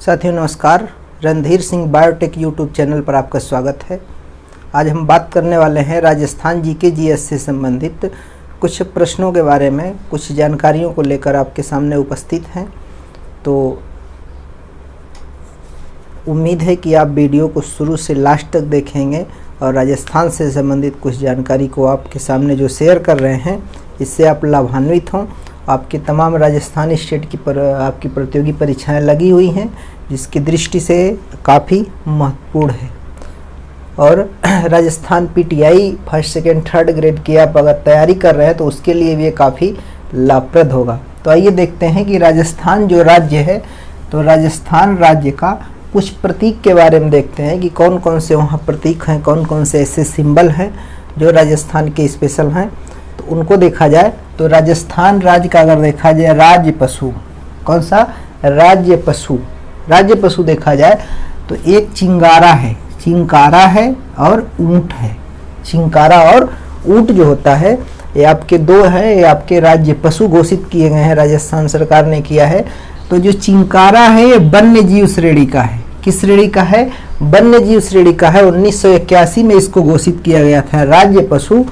साथियों नमस्कार, Randhir Singh biotech YouTube channel पर आपका स्वागत है। आज हम बात करने वाले हैं राजस्थान जीके जीएस से संबंधित कुछ प्रश्नों के बारे में, कुछ जानकारियों को लेकर आपके सामने उपस्थित हैं। तो उम्मीद है कि आप वीडियो को शुरू से लास्ट तक देखेंगे और राजस्थान से संबंधित कुछ जानकारी को आपके सामने जो शेयर कर रहे हैं इससे आप लाभान्वित हों। आपके तमाम राजस्थान स्टेट की आपकी प्रतियोगी परीक्षाएं लगी हुई हैं, जिसकी दृष्टि से काफ़ी महत्वपूर्ण है। और Rajasthan PTI first second third grade की आप अगर तैयारी कर रहे हैं तो उसके लिए भी ये काफ़ी लाभप्रद होगा। तो आइए देखते हैं कि राजस्थान जो राज्य है, तो राजस्थान राज्य का कुछ प्रतीक के बारे में देखते हैं कि कौन कौन से वहाँ प्रतीक हैं, कौन कौन से ऐसे सिंबल हैं जो राजस्थान के स्पेशल हैं। तो उनको देखा जाए तो राजस्थान राज्य का अगर देखा जाए राज्य पशु, कौन सा राज्य पशु देखा जाए तो एक चिंकारा है और ऊंट है। चिंकारा और ऊंट जो होता है ये आपके दो हैं, ये आपके राज्य पशु घोषित किए गए हैं, राजस्थान सरकार ने किया है। तो जो चिंकारा है ये वन्य जीव श्रेणी का है। किस श्रेणी का है? वन्य जीव श्रेणी का है। 1981 में इसको घोषित किया गया था राज्य पशु।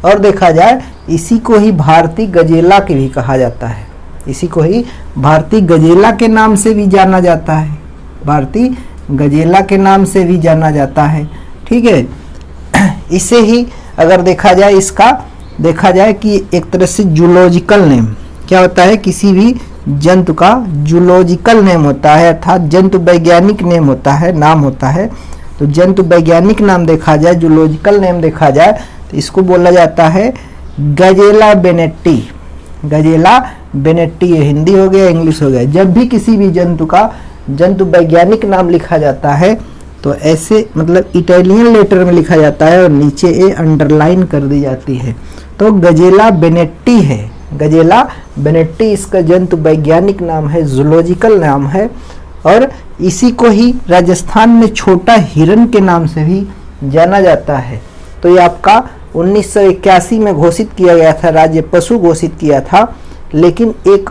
और देखा जाए इसी को ही भारतीय गजेला के भी कहा जाता है। इसी को ही भारतीय गजेला के नाम से भी जाना जाता है। भारतीय गजेला के नाम से भी जाना जाता है। ठीक है। इसे ही अगर देखा जाए, इसका देखा जाए कि एक तरह से जूलॉजिकल नेम क्या होता है, किसी भी जंतु का जूलॉजिकल नेम होता है, अर्थात जंतु वैज्ञानिक नेम होता है, नाम होता है। तो जंतु वैज्ञानिक नाम देखा जाए, जूलॉजिकल नेम देखा जाए तो इसको बोला जाता है गजेला बेनेट्टी। गजेला बेनेट्टी, ये हिंदी हो गया, इंग्लिश हो गया। जब भी किसी भी जंतु का जंतु वैज्ञानिक नाम लिखा जाता है तो ऐसे मतलब इटालियन लेटर में लिखा जाता है और नीचे ए अंडरलाइन कर दी जाती है। तो गजेला बेनेट्टी है। गजेला बेनेट्टी इसका जंतु वैज्ञानिक नाम है, जूलॉजिकल नाम है। और इसी को ही राजस्थान में छोटा हिरन के नाम से भी जाना जाता है। तो ये आपका 1981 में घोषित किया गया था, राज्य पशु घोषित किया था। लेकिन एक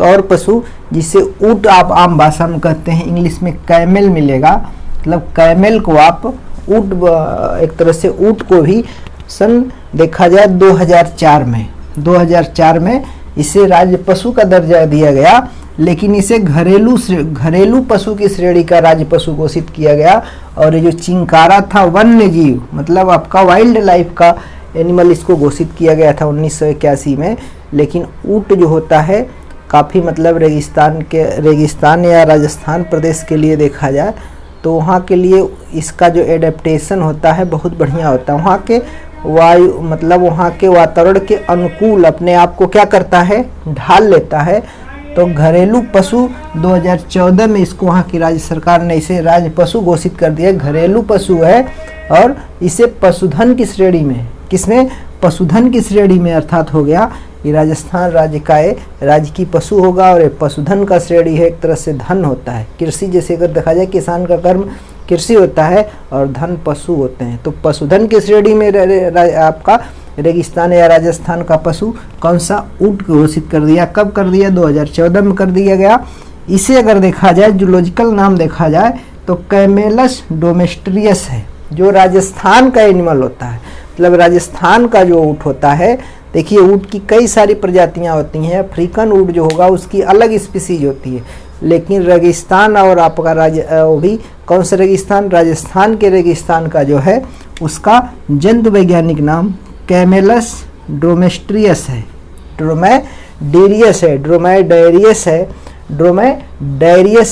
और पशु जिसे ऊंट आप आम भाषा में कहते हैं, इंग्लिश में कैमल मिलेगा। मतलब कैमल को आप ऊंट, एक तरह से ऊंट को भी सन देखा जाए 2004 में इसे राज्य पशु का दर्जा दिया गया। लेकिन इसे घरेलू पशु की श्रेणी का राज्य पशु घोषित किया गया। और ये जो चिंकारा था वन्य जीव, मतलब आपका वाइल्ड लाइफ का एनिमल, इसको घोषित किया गया था 1981 में। लेकिन ऊंट जो होता है काफ़ी मतलब रेगिस्तान या राजस्थान प्रदेश के लिए देखा जाए तो वहाँ के लिए इसका जो एडेप्टेशन होता है बहुत बढ़िया होता है। वहाँ के वायु मतलब वहाँ के वातावरण के अनुकूल अपने आप को क्या करता है, ढाल लेता है। तो घरेलू पशु 2014 में इसको वहाँ की राज्य सरकार ने इसे राज्य पशु घोषित कर दिया। घरेलू पशु है और इसे पशुधन की श्रेणी में, किसमें? पशुधन की श्रेणी में, अर्थात हो गया ये राजस्थान राज्य का राज्य की पशु होगा और ये पशुधन का श्रेणी है, एक तरह से धन होता है। कृषि जैसे अगर देखा जाए किसान का कर्म कृषि होता है और धन पशु होते हैं। तो पशुधन की श्रेणी में आपका रेगिस्तान या राजस्थान का पशु कौन सा? ऊंट घोषित कर दिया। कब कर दिया? 2014 में कर दिया गया। इसे अगर देखा जाए जूलॉजिकल नाम देखा जाए तो कैमेलस डोमेस्ट्रियस है, जो राजस्थान का एनिमल होता है। मतलब राजस्थान का जो ऊंट होता है, देखिए ऊंट की कई सारी प्रजातियां होती हैं। अफ्रीकन ऊंट जो होगा उसकी अलग स्पीसीज होती है। लेकिन रेगिस्तान और आपका वो भी कौन सा रेगिस्तान? राजस्थान के रेगिस्तान का जो है उसका जंतु वैज्ञानिक नाम कैमेलस डोमेस्ट्रियस है। ड्रोमेडायरियस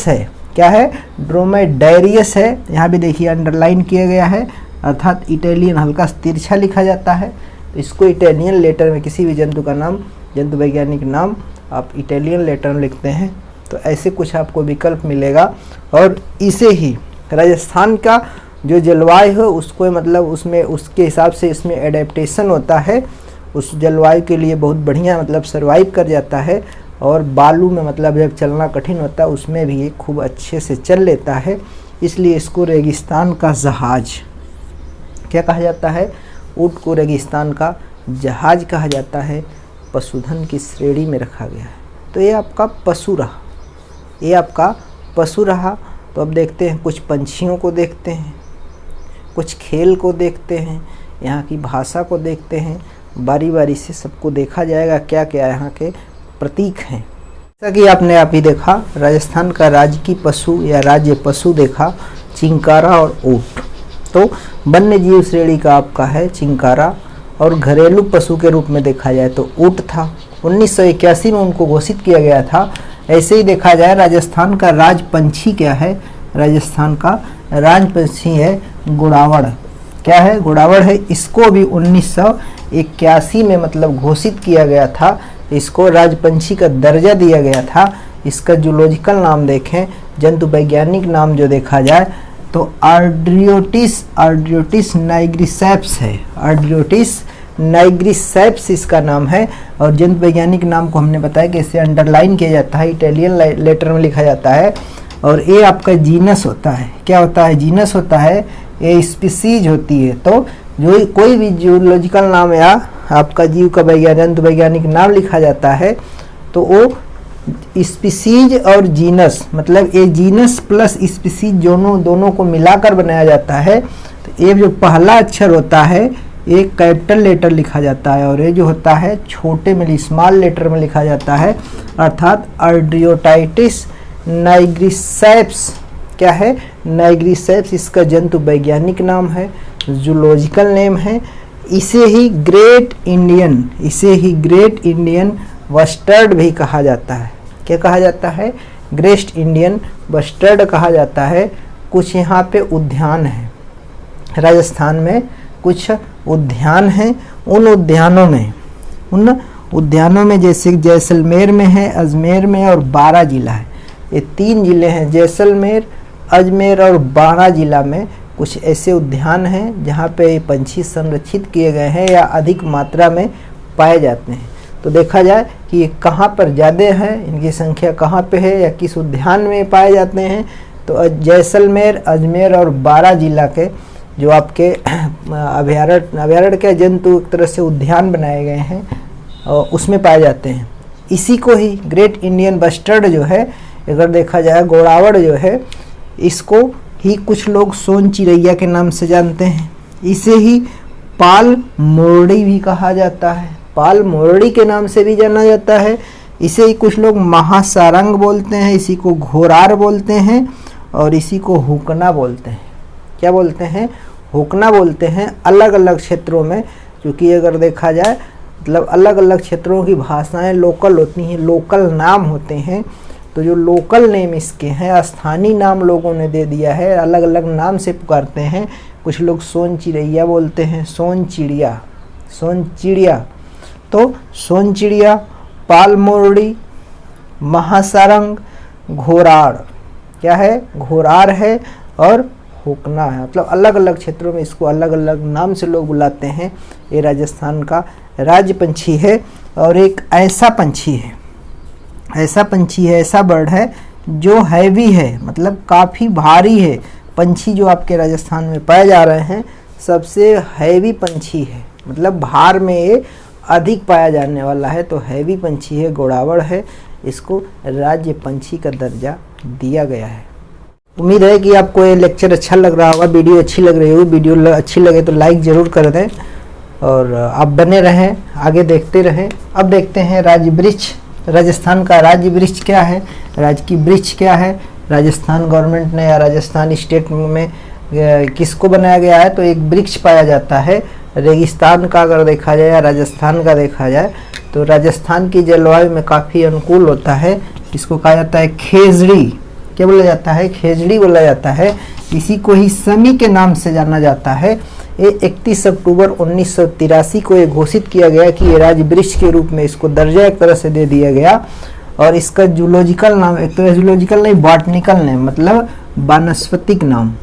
है। क्या है? ड्रोमेडायरियस है। यहाँ भी देखिए अंडरलाइन किया गया है, अर्थात इटालियन हल्का तिरछा लिखा जाता है। तो इसको इटालियन लेटर में किसी भी जंतु का नाम, जंतु वैज्ञानिक नाम आप इटालियन लेटर में लिखते हैं तो ऐसे कुछ आपको विकल्प मिलेगा। और इसे ही राजस्थान का जो जलवायु है उसको मतलब उसमें उसके हिसाब से इसमें एडेप्टेशन होता है। उस जलवायु के लिए बहुत बढ़िया मतलब सर्वाइव कर जाता है। और बालू में मतलब जब चलना कठिन होता है उसमें भी ये खूब अच्छे से चल लेता है। इसलिए इसको रेगिस्तान का जहाज क्या कहा जाता है? ऊंट को रेगिस्तान का जहाज कहा जाता है। पशुधन की श्रेणी में रखा गया है। तो ये आपका पशु रहा। ये आपका पशु रहा। तो अब देखते हैं, कुछ पंछियों को देखते हैं, कुछ खेल को देखते हैं, यहाँ की भाषा को देखते हैं। बारी बारी से सबको देखा जाएगा क्या क्या यहाँ के प्रतीक हैं। जैसा कि आपने अभी देखा, राजस्थान का राजकीय पशु या राज्य पशु देखा चिंकारा और ऊंट। तो वन्य जीव श्रेणी का आपका है चिंकारा, और घरेलू पशु के रूप में देखा जाए तो ऊंट था। 1981 में उनको घोषित किया गया था। ऐसे ही देखा जाए राजस्थान का राज पंछी क्या है, राजस्थान का राज पंछी है गुड़ावड़। क्या है? गुड़ावड़ है। इसको भी 1981 में मतलब घोषित किया गया था, इसको राजपंछी का दर्जा दिया गया था। इसका जूलॉजिकल नाम देखें, जंतु वैज्ञानिक नाम जो देखा जाए तो आर्डियोटिस नाइग्रिसेप्स है। आर्डियोटिस नाइग्रिसेप्स इसका नाम है। और जंतु वैज्ञानिक नाम को हमने बताया कि इसे अंडरलाइन किया जाता है, इटालियन लेटर में लिखा जाता है। और ये आपका जीनस होता है। क्या होता है? जीनस होता है। ये स्पीसीज होती है। तो जो कोई भी जूलॉजिकल नाम या आपका जीव का जंतु वैज्ञानिक नाम लिखा जाता है तो वो स्पीसीज और जीनस, मतलब ये जीनस प्लस स्पीसीज दोनों को मिलाकर बनाया जाता है। तो ये जो पहला अक्षर होता है एक कैपिटल लेटर लिखा जाता है, और ये जो होता है छोटे में स्मॉल लेटर में लिखा जाता है, अर्थात आर्डियोटाइटिस नाइग्रिसेप्स। क्या है? नाइग्रिसेप्स इसका जंतु वैज्ञानिक नाम है, जूलॉजिकल नेम है। इसे ही ग्रेट इंडियन बस्टर्ड भी कहा जाता है। क्या कहा जाता है? ग्रेट इंडियन बस्टर्ड कहा जाता है। कुछ यहाँ पे उद्यान है, राजस्थान में कुछ उद्यान हैं। उन उद्यानों में जैसे जैसलमेर में है, अजमेर में और बारां जिला है। ये 3 जिले हैं, जैसलमेर, अजमेर और बारां जिला में कुछ ऐसे उद्यान हैं जहाँ पे पंछी संरक्षित किए गए हैं या अधिक मात्रा में पाए जाते हैं। तो देखा जाए कि ये कहाँ पर ज़्यादा है, इनकी संख्या कहाँ पे है या किस उद्यान में पाए जाते हैं, तो जैसलमेर, अजमेर और बारां जिला के जो आपके अभयारण्य के जंतु एक तरह से उद्यान बनाए गए हैं और उसमें पाए जाते हैं। इसी को ही ग्रेट इंडियन बस्टर्ड जो है, अगर देखा जाए गोड़ावड़ जो है, इसको ही कुछ लोग सोन चिड़ैया के नाम से जानते हैं। इसे ही पाल मोरडी भी कहा जाता है, पाल मोरडी के नाम से भी जाना जाता है। इसे ही कुछ लोग महासारंग बोलते हैं, इसी को घोरार बोलते हैं और इसी को हुकना बोलते हैं। क्या बोलते हैं? हुकना बोलते हैं। अलग अलग क्षेत्रों में, क्योंकि अगर देखा जाए मतलब अलग अलग क्षेत्रों की भाषाएं लोकल होती हैं, लोकल नाम होते हैं। तो जो लोकल नेम इसके हैं, स्थानीय नाम लोगों ने दे दिया है, अलग अलग नाम से पुकारते हैं। कुछ लोग सोन चिड़ैया बोलते हैं, सोन चिड़िया। तो सोन चिड़िया, पाल मोरडी, महासारंग, घोरार। क्या है? घोरार है और हुकना है। मतलब अलग अलग क्षेत्रों में इसको अलग अलग नाम से लोग बुलाते हैं। ये राजस्थान का राज्य पंछी है। और एक ऐसा पंछी है, ऐसा बर्ड है जो हैवी है, मतलब काफ़ी भारी है। पंछी जो आपके राजस्थान में पाए जा रहे हैं सबसे हैवी पंछी है, मतलब भार में ये अधिक पाया जाने वाला है। तो हैवी पंछी है, गोड़ावड़ है। इसको राज्य पंछी का दर्जा दिया गया है। उम्मीद है कि आपको ये लेक्चर अच्छा लग रहा होगा, वीडियो अच्छी लग रही होगी। वीडियो अच्छी लगे तो लाइक ज़रूर कर दें और आप बने रहें, आगे देखते रहें। अब देखते हैं राज्य वृक्ष। राजस्थान का राज्य वृक्ष क्या है, राजकीय वृक्ष क्या है, राजस्थान गवर्नमेंट ने या राजस्थान स्टेट में किसको बनाया गया है। तो एक वृक्ष पाया जाता है रेगिस्तान का, अगर देखा जाए या राजस्थान का देखा जाए तो राजस्थान की जलवायु में काफ़ी अनुकूल होता है। इसको कहा जाता है खेजड़ी। क्या बोला जाता है? खेजड़ी बोला जाता है। इसी को ही समी के नाम से जाना जाता है। ये 31 अक्टूबर 1983 को ये घोषित किया गया कि ये राज्य वृक्ष के रूप में इसको दर्जा एक तरह से दे दिया गया। और इसका जूलॉजिकल नाम, एक तरह जूलॉजिकल नहीं, बॉटनिकल नेम, मतलब वानस्पतिक नाम।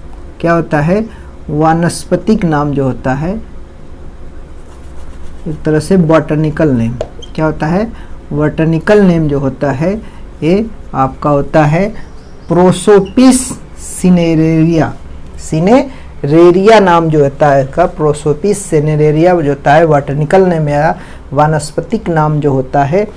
क्या होता है? वानस्पतिक नाम जो होता है एक तरह से बॉटनिकल नेम। क्या होता है? बॉटनिकल नेम जो होता है ये आपका होता है प्रोसोपिस सिनेरेरिया। सिनेरेरिया नाम जो होता है इसका, प्रोसोपिस सिनेरेरिया जो होता है बॉटनिकल नेम या वानस्पतिक नाम जो होता है।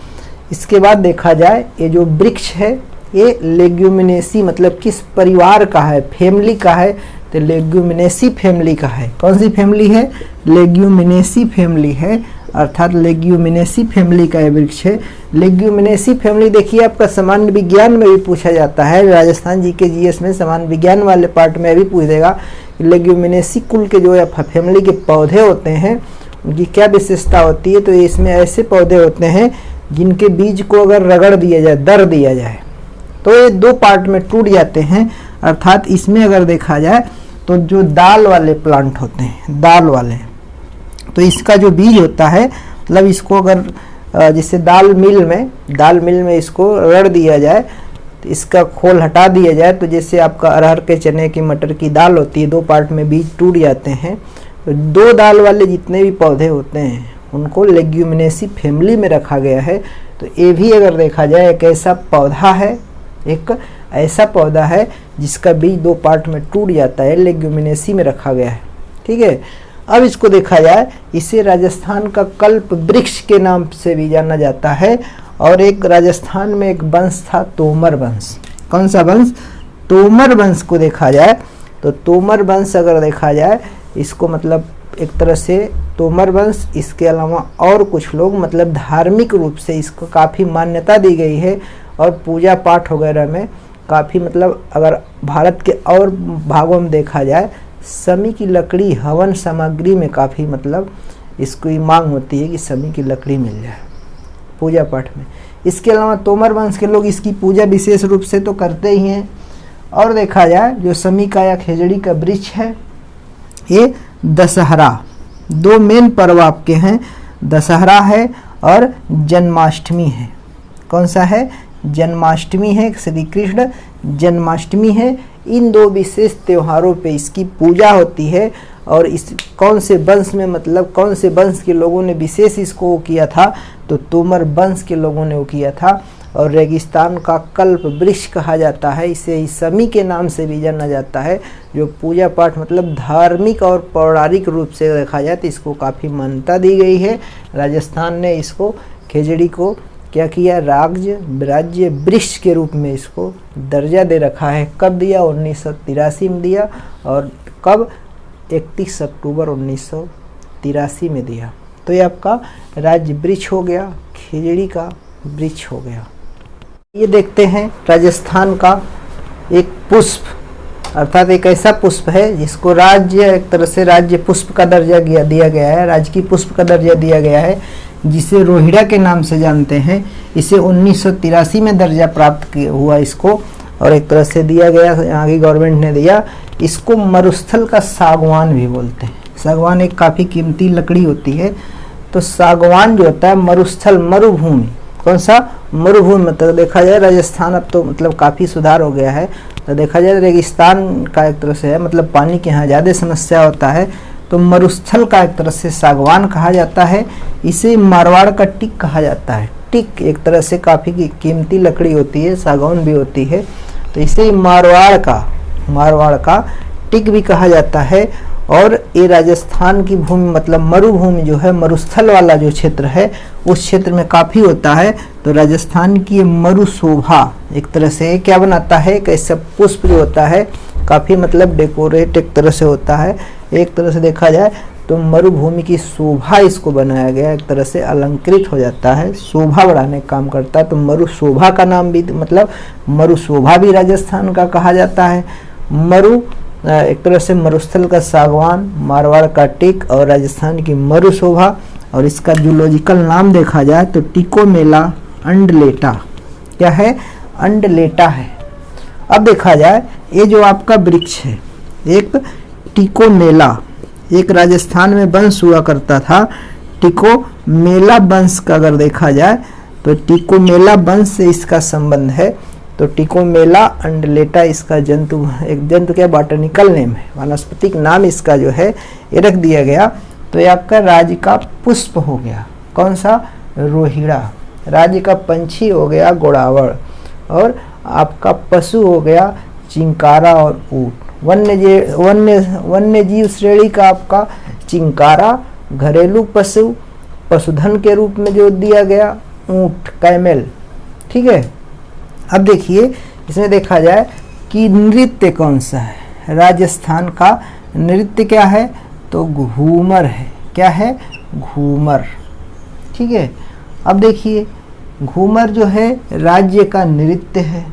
इसके बाद देखा जाए ये जो वृक्ष है ये लेग्यूमिनेसी मतलब किस परिवार का है, फैमिली का है, तो लेग्यूमिनेसी फैमिली का है। कौन सी फैमिली है? लेग्यूमिनेसी फैमिली है, अर्थात लेग्यूमिनेसी फैमिली का वृक्ष है। लेग्यूमिनेसी फैमिली देखिए आपका सामान्य विज्ञान में भी पूछा जाता है, राजस्थान जी के जीएस में सामान्य विज्ञान वाले पार्ट में भी पूछ देगा। लेग्यूमिनेसी कुल के जो फैमिली के पौधे होते हैं उनकी क्या विशेषता होती है, तो इसमें ऐसे पौधे होते हैं जिनके बीज को अगर रगड़ दिया जाए, दर दिया जाए, तो ये दो पार्ट में टूट जाते हैं। अर्थात इसमें अगर देखा जाए तो जो दाल वाले प्लांट होते हैं, दाल वाले, तो इसका जो बीज होता है, मतलब इसको अगर जैसे दाल मिल में इसको रगड़ दिया जाए, तो इसका खोल हटा दिया जाए, तो जैसे आपका अरहर के, चने की, मटर की दाल होती है, दो पार्ट में बीज टूट जाते हैं। तो दो दाल वाले जितने भी पौधे होते हैं उनको लेग्यूमिनेसी फैमिली में रखा गया है। तो ये भी अगर देखा जाए एक ऐसा पौधा है, एक ऐसा पौधा है जिसका बीज दो पार्ट में टूट जाता है, लेग्यूमिनेसी में रखा गया है। ठीक है, अब इसको देखा जाए, इसे राजस्थान का कल्प वृक्ष के नाम से भी जाना जाता है। और एक राजस्थान में एक वंश था तोमर वंश। कौन सा वंश? तोमर वंश को देखा जाए तो तोमर वंश अगर देखा जाए, इसको मतलब एक तरह से तोमर वंश, इसके अलावा और कुछ लोग मतलब धार्मिक रूप से इसको काफ़ी मान्यता दी गई है और पूजा पाठ वगैरह में काफ़ी मतलब अगर भारत के और भागों में देखा जाए, समी की लकड़ी हवन सामग्री में काफ़ी मतलब इसको मांग होती है कि समी की लकड़ी मिल जाए पूजा पाठ में। इसके अलावा तोमर वंश के लोग इसकी पूजा विशेष रूप से तो करते ही हैं। और देखा जाए जो समी का या खेजड़ी का वृक्ष है, ये दशहरा, दो मेन पर्व आपके हैं, दशहरा है और जन्माष्टमी है। कौन सा है? जन्माष्टमी है, श्री कृष्ण जन्माष्टमी है। इन दो विशेष त्योहारों पे इसकी पूजा होती है। और इस कौन से वंश में मतलब कौन से वंश के लोगों ने विशेष इसको किया था, तो तोमर वंश के लोगों ने वो किया था। और रेगिस्तान का कल्प वृक्ष कहा जाता है, इसे समी के नाम से भी जाना जाता है। जो पूजा पाठ मतलब धार्मिक और पौराणिक रूप से देखा जाए तो इसको काफ़ी मान्यता दी गई है। राजस्थान ने इसको खेजड़ी को क्या किया, राज्य वृक्ष के रूप में इसको दर्जा दे रखा है। कब दिया? 1983 में दिया। और कब? 31 अक्टूबर 1983 में दिया। तो ये आपका राज्य वृक्ष हो गया, खेजड़ी का वृक्ष हो गया। ये देखते हैं राजस्थान का एक पुष्प, अर्थात एक ऐसा पुष्प है जिसको राज्य, एक तरह से राज्य पुष्प का दर्जा दिया गया है, राजकीय पुष्प का दर्जा दिया गया है, जिसे रोहिड़ा के नाम से जानते हैं। इसे 1983 में दर्जा प्राप्त हुआ इसको, और एक तरह से दिया गया, यहाँ की गवर्नमेंट ने दिया। इसको मरुस्थल का सागवान भी बोलते हैं। सागवान एक काफ़ी कीमती लकड़ी होती है। तो सागवान जो होता है मरुस्थल, मरुभूमि, कौन सा? मरुभूमि। मतलब देखा जाए राजस्थान अब तो मतलब काफ़ी सुधार हो गया है, तो देखा जाए रेगिस्तान का एक तरह से है, मतलब पानी के यहाँ ज़्यादा समस्या होता है। तो मरुस्थल का एक तरह से सागवान कहा जाता है। इसे मारवाड़ का टिक कहा जाता है। टिक एक तरह से काफ़ी कीमती लकड़ी होती है, सागवान भी होती है, तो इसे मारवाड़ का टिक भी कहा जाता है। और ये राजस्थान की भूमि मतलब मरुभूमि जो है, मरुस्थल वाला जो क्षेत्र है, उस क्षेत्र में काफ़ी होता है। तो राजस्थान की ये मरु शोभा एक तरह से क्या बनाता है, कैसा पुष्प जो होता है काफ़ी मतलब डेकोरेट एक तरह से होता है। एक तरह से देखा जाए तो मरुभूमि की शोभा इसको बनाया गया, एक तरह से अलंकृत हो जाता है, शोभा बढ़ाने का काम करता है। तो मरु शोभा का नाम भी मतलब मरु शोभा भी राजस्थान का कहा जाता है। मरु एक तरह से मरुस्थल का सागवान, मारवाड़ का टिक और राजस्थान की मरु शोभा। और इसका जूलॉजिकल नाम देखा जाए तो टिकोमेला अंडलेटा, क्या है? अंडलेटा है। अब देखा जाए ये जो आपका वृक्ष है एक टिकोमेला, एक राजस्थान में वंश हुआ करता था टिकोमेला वंश का। अगर देखा जाए तो टिकोमेला वंश से इसका संबंध है। तो टिकोमेला अंडलेटा इसका एक जंतु क्या बॉटनिकल नेम है, वानस्पतिक नाम इसका जो है ये रख दिया गया। तो ये आपका राज्य का पुष्प हो गया, कौन सा? रोहिड़ा। राज्य का पंछी हो गया गोड़ावड़, और आपका पशु हो गया चिंकारा और ऊँट। वन्य जीव श्रेणी का आपका चिंकारा, घरेलू पशु पशुधन के रूप में जो दिया गया ऊँट, कैमल। ठीक है। अब देखिए इसमें देखा जाए कि नृत्य कौन सा है। राजस्थान का नृत्य क्या है, तो घूमर है। क्या है, घूमर। ठीक है। अब देखिए घूमर जो है राज्य का नृत्य है।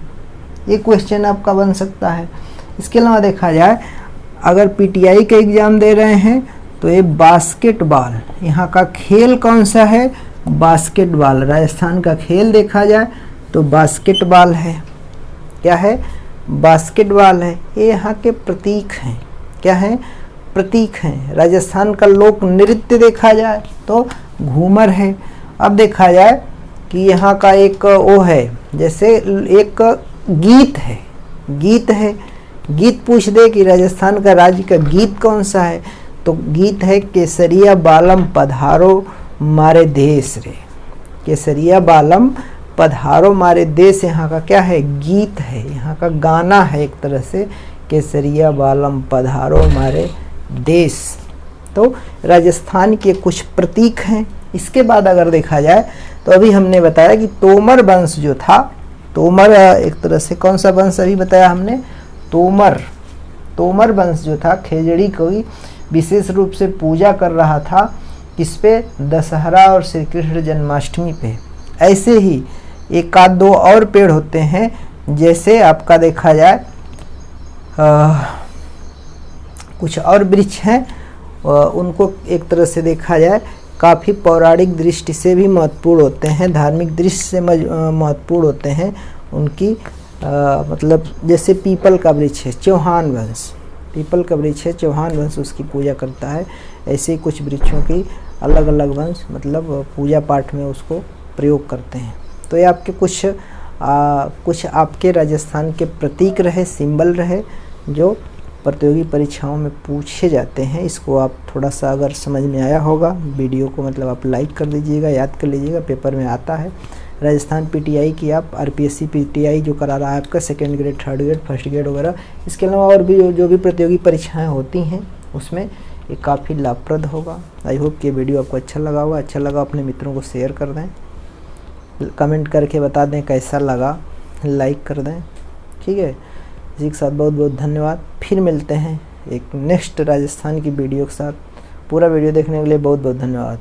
ये क्वेश्चन आपका बन सकता है। इसके अलावा देखा जाए अगर पीटीआई का एग्जाम दे रहे हैं तो ये बास्केटबॉल, यहाँ का खेल कौन सा है, बास्केटबॉल। राजस्थान का खेल देखा जाए तो बास्केटबॉल है। क्या है, बास्केटबॉल है। ये यहाँ के प्रतीक हैं। क्या है, प्रतीक हैं। राजस्थान का लोक नृत्य देखा जाए तो घूमर है। अब देखा जाए कि यहाँ का एक वो है, जैसे एक गीत है, गीत है। गीत पूछ दे कि राजस्थान का राज्य का गीत कौन सा है, तो गीत है केसरिया बालम पधारो मारे देश रे। केसरिया बालम पधारो मारे देश यहाँ का क्या है, गीत है, यहाँ का गाना है एक तरह से, केसरिया बालम पधारो मारे देश। तो राजस्थान के कुछ प्रतीक हैं। इसके बाद अगर देखा जाए तो अभी हमने बताया कि तोमर वंश जो था, तोमर एक तरह से कौन सा वंश अभी बताया हमने, तोमर। तोमर वंश जो था खेजड़ी की विशेष रूप से पूजा कर रहा था, किस पे, दशहरा और श्री कृष्ण जन्माष्टमी पे। ऐसे ही एक आध दो और पेड़ होते हैं, जैसे आपका देखा जाए कुछ और वृक्ष हैं, उनको एक तरह से देखा जाए काफ़ी पौराणिक दृष्टि से भी महत्वपूर्ण होते हैं, धार्मिक दृष्टि से महत्वपूर्ण होते हैं उनकी। मतलब जैसे पीपल का वृक्ष है, चौहान वंश, पीपल का वृक्ष है, चौहान वंश उसकी पूजा करता है। ऐसे ही कुछ वृक्षों की अलग अलग वंश मतलब पूजा पाठ में उसको प्रयोग करते हैं। तो ये आपके कुछ आपके राजस्थान के प्रतीक रहे, सिंबल रहे, जो प्रतियोगी परीक्षाओं में पूछे जाते हैं। इसको आप थोड़ा सा अगर समझ में आया होगा वीडियो को, मतलब आप लाइक कर दीजिएगा, याद कर लीजिएगा, पेपर में आता है। राजस्थान पीटीआई की आप आरपीएससी पीटीआई जो करा रहा है आपका second grade, third grade, first grade वगैरह, इसके अलावा और भी जो भी प्रतियोगी परीक्षाएं होती हैं उसमें ये काफ़ी लाभप्रद होगा। आई होप कि वीडियो आपको अच्छा लगा होगा। अच्छा लगा अपने मित्रों को शेयर कर दें, कमेंट करके बता दें कैसा लगा, लाइक कर दें। ठीक है, इसी के साथ बहुत बहुत धन्यवाद। फिर मिलते हैं एक नेक्स्ट राजस्थान की वीडियो के साथ। पूरा वीडियो देखने के लिए बहुत बहुत धन्यवाद।